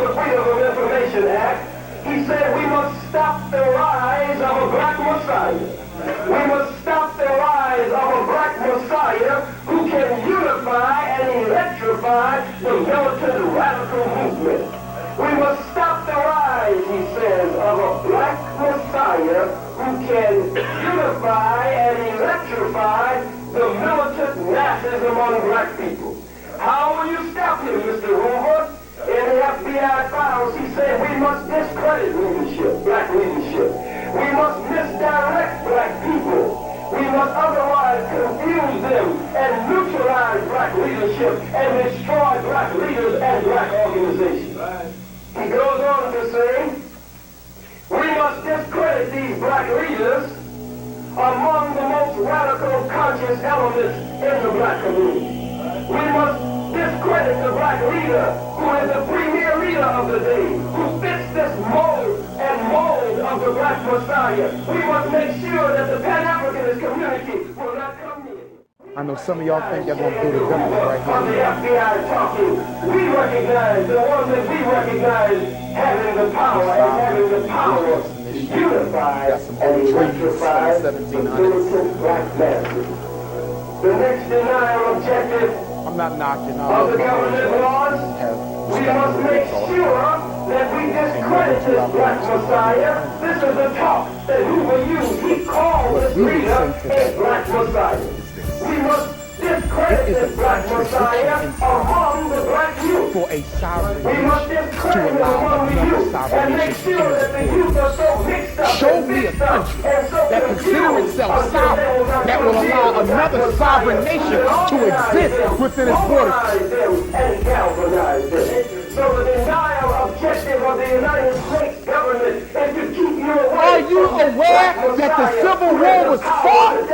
the Freedom of Information Act, he said we must stop the rise of a black Messiah. We must stop the rise of a black Messiah who can unify and electrify the militant radical movement. We must stop the rise, he says, of a black Messiah who can unify and electrify the militant masses among black people. How will you stop him, Mr. Hoover? In the FBI files, he said we must discredit leadership, black leadership. We must misdirect black people. We must otherwise confuse them and neutralize black leadership and destroy black leaders and black organizations. He goes on to say, we must discredit these black leaders among the most radical conscious elements in the black community. We must discredit the black leader who is the premier leader of the day, who fits this mold of the black Messiah. We must make sure that the Pan-Africanist community will not come near him. I know some of y'all think y'all gonna do the government right From the here. FBI talking, we recognize the ones that we recognize having the power and having the power to unify and electrify the militant black masses. The next denial objective I'm not knocking of the government laws, we must make sure that we discredit this black Messiah. This is the talk that Hoover used. He called this leader a black Messiah. We must discredit this black Messiah among the black youth. For a sovereign We must discredit him among the youth and make sure that the youth are so mixed up Show me a country that consider itself sovereign, that will allow another sovereign nation to exist within its borders. And galvanize them. So the denial objective of the United States government is to keep you away. Are you aware that the Civil War was fought?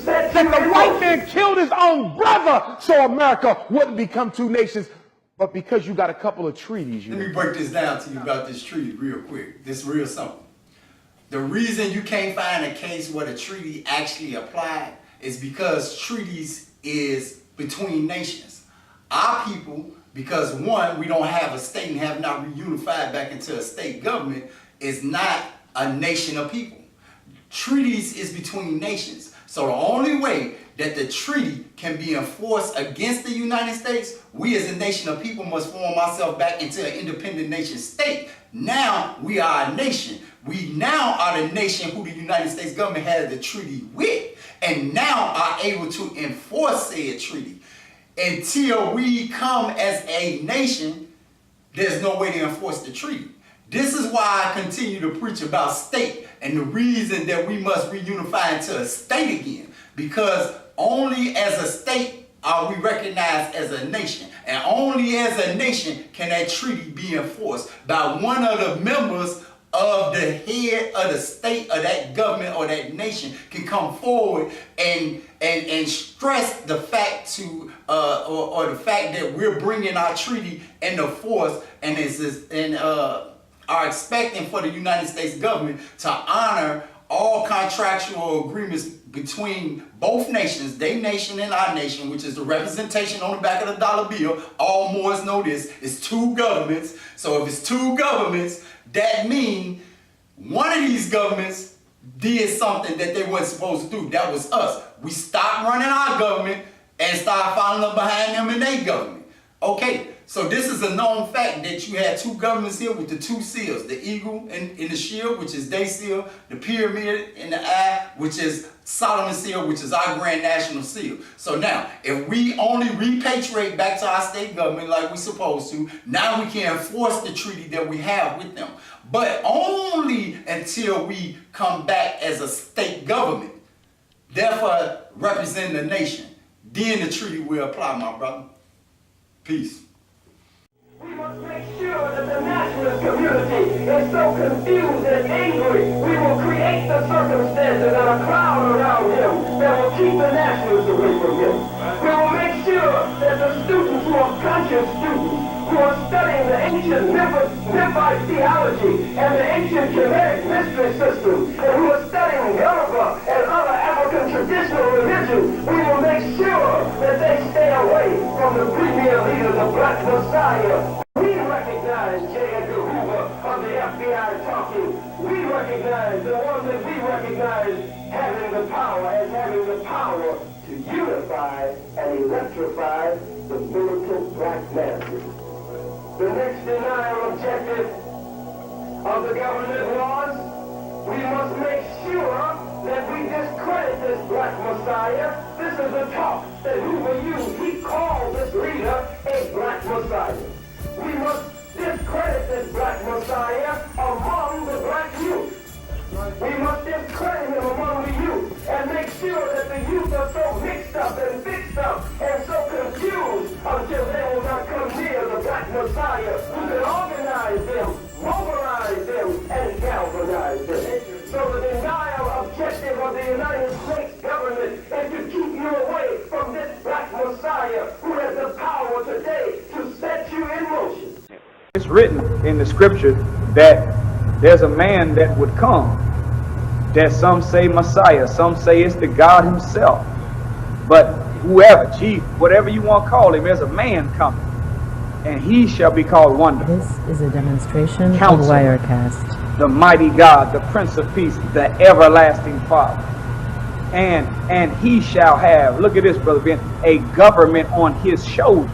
That the white man killed his own brother so America wouldn't become two nations? But because you got a couple of treaties, Let me break this down to you about this treaty real quick. This is real simple. The reason you can't find a case where the treaty actually applied is because treaties is between nations. Our people, because one, we don't have a state and have not reunified back into a state government, is not a nation of people. Treaties is between nations. So the only way that the treaty can be enforced against the United States, we as a nation of people must form ourselves back into an independent nation state. Now we are a nation. We now are the nation who the United States government has the treaty with, and now are able to enforce said treaty. Until we come as a nation, there's no way to enforce the treaty. This is why I continue to preach about state and the reason that we must reunify into a state again. Because only as a state are we recognized as a nation. And only as a nation can that treaty be enforced by one of the members of the head of the state or that government or that nation can come forward and stress the fact to or the fact that we're bringing our treaty into force and are expecting for the United States government to honor all contractual agreements between both nations, they nation and our nation, which is the representation on the back of the dollar bill. All Moors know this. It's two governments. So if it's two governments, that means one of these governments did something that they weren't supposed to do. That was us. We stopped running our government and started following up behind them in their government. Okay, so this is a known fact that you had two governments here with the two seals, the eagle in the shield, which is their seal, the pyramid in the eye, which is Solomon's seal, which is our grand national seal. So now, if we only repatriate back to our state government like we're supposed to, now we can enforce the treaty that we have with them. But only until we come back as a state government, therefore representing the nation, then the treaty will apply, my brother. Peace. We must make sure that the nationalist community is so confused and angry, we will create the circumstances and a cloud around him that will keep the nationalists away from him. We will make sure that the students who are conscious students, who are studying the ancient Memphite theology and the ancient Kemetic mystery system, and who are studying Yoruba and other African traditional religions, we will make sure that they stay away from the premier leader, the Black Messiah. We recognize in power as having the power to unify and electrify the militant black masses. The next denial objective of the government was, we must make sure that we discredit this black messiah. This is the talk that Hoover used. He called this leader a black messiah. We must discredit this black messiah among the black youth. We must discredit him among the youth and make sure that the youth are so mixed up and fixed up and so confused until they will not come near the black messiah who can organize them, mobilize them, and galvanize them. So the denial objective of the United States government is to keep you away from this black messiah who has the power today to set you in motion. It's written in the scripture that there's a man that would come, that some say Messiah, some say it's the God himself. But whoever, chief, whatever you want to call him, there's a man coming, and he shall be called Wonderful. This is a demonstration Counselor, of Wirecast. The mighty God, the Prince of Peace, the everlasting Father. And he shall have, look at this, Brother Ben, a government on his shoulders.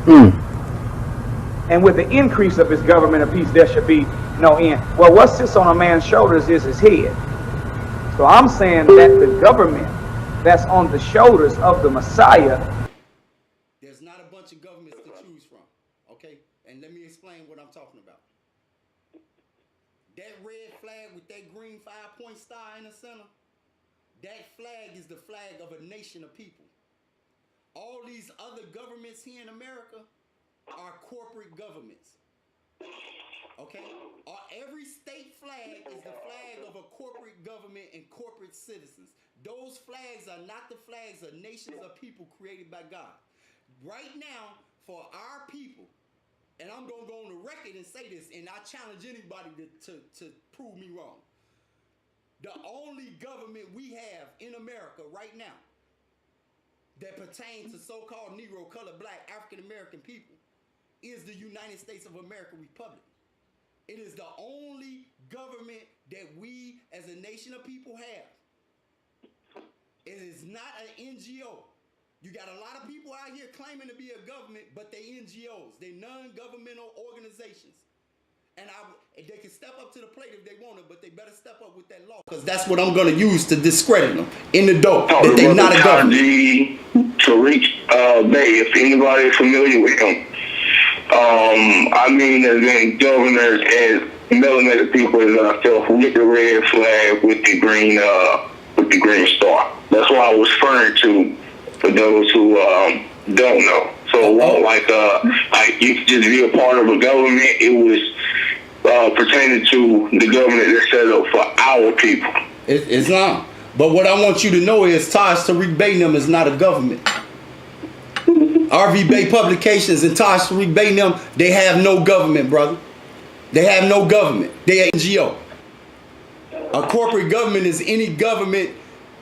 And with the increase of his government of peace, there should be no end. Well, what sits on a man's shoulders is his head. So I'm saying that the government that's on the shoulders of the Messiah. There's not a bunch of governments to choose from, okay? And let me explain what I'm talking about. That red flag with that green 5-point star in the center, that flag is the flag of a nation of people. All these other governments here in America are corporate governments. Okay? Every state flag is the flag of a corporate government and corporate citizens. Those flags are not the flags of nations of people created by God. Right now, for our people, and I'm going to go on the record and say this, and I challenge anybody to prove me wrong. The only government we have in America right now that pertains to so-called Negro, colored, black, African-American people is the United States of America Republic. It is the only government that we as a nation of people have. It is not an NGO. You got a lot of people out here claiming to be a government, but they NGOs. They non-governmental organizations. And they can step up to the plate if they want to, but they better step up with that law. Because that's what I'm going to use to discredit them in the dope. That they're not a government. Tariq Bey, if anybody is familiar with him. I mean, there's been governors as melanated people as myself with the red flag with the green star. That's what I was referring to for those who don't know. So it won't like you could just be a part of a government. It was pertaining to the government that's set up for our people. It's not. But what I want you to know is Taj Tariq Bey them is not a government. RV Bay Publications and Taj Tariq Bey them, they have no government, brother. They have no government. They are NGO. A corporate government is any government.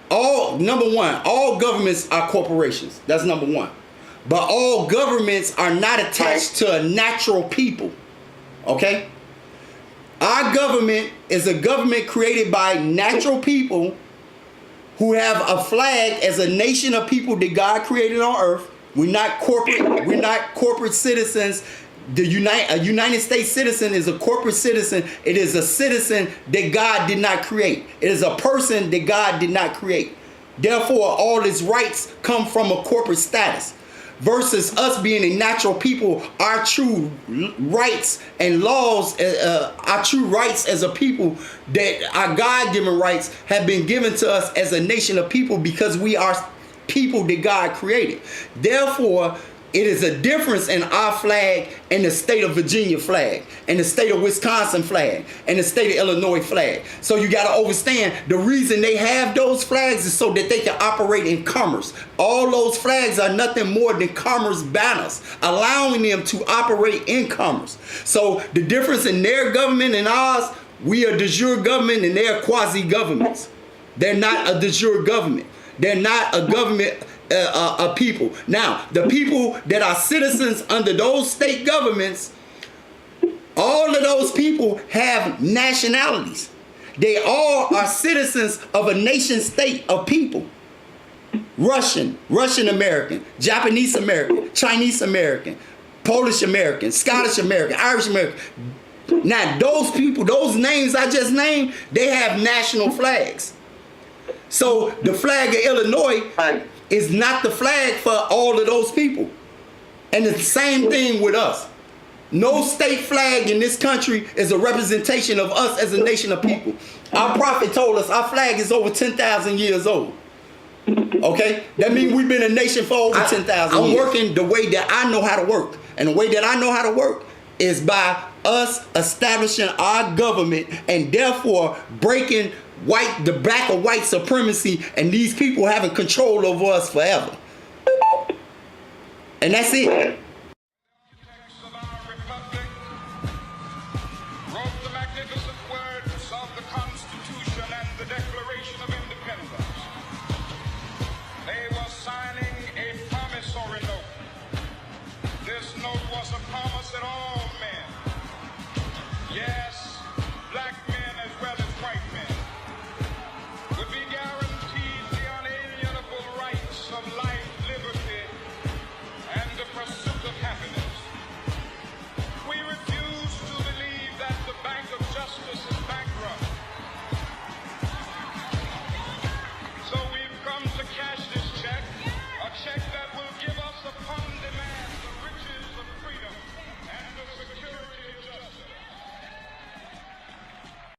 Number one, all governments are corporations. That's number one. But all governments are not attached to a natural people. Okay? Our government is a government created by natural people who have a flag as a nation of people that God created on earth. We're not corporate citizens. A United States citizen is a corporate citizen. It is a citizen that God did not create. It is a person that God did not create. Therefore, all his rights come from a corporate status. Versus us being a natural people, our true rights and laws, our true rights as a people, that our God-given rights have been given to us as a nation of people because we are people that God created. Therefore, it is a difference in our flag and the state of Virginia flag and the state of Wisconsin flag and the state of Illinois flag. So you got to understand the reason they have those flags is so that they can operate in commerce. All those flags are nothing more than commerce banners, allowing them to operate in commerce. So the difference in their government and ours, we are de jure government and they're quasi-governments. They're not a de jure government. They're not a government of people. Now, the people that are citizens under those state governments, all of those people have nationalities. They all are citizens of a nation state of people. Russian American, Japanese American, Chinese American, Polish American, Scottish American, Irish American. Now those people, those names I just named, they have national flags. So the flag of Illinois is not the flag for all of those people. And the same thing with us. No state flag in this country is a representation of us as a nation of people. Our prophet told us our flag is over 10,000 years old. Okay? That means we've been a nation for over 10,000 years. I'm working the way that I know how to work. And the way that I know how to work is by us establishing our government and therefore breaking the black or white supremacy and these people having control over us forever. And that's it. Wrote the magnificent words of the Constitution and the Declaration of Independence.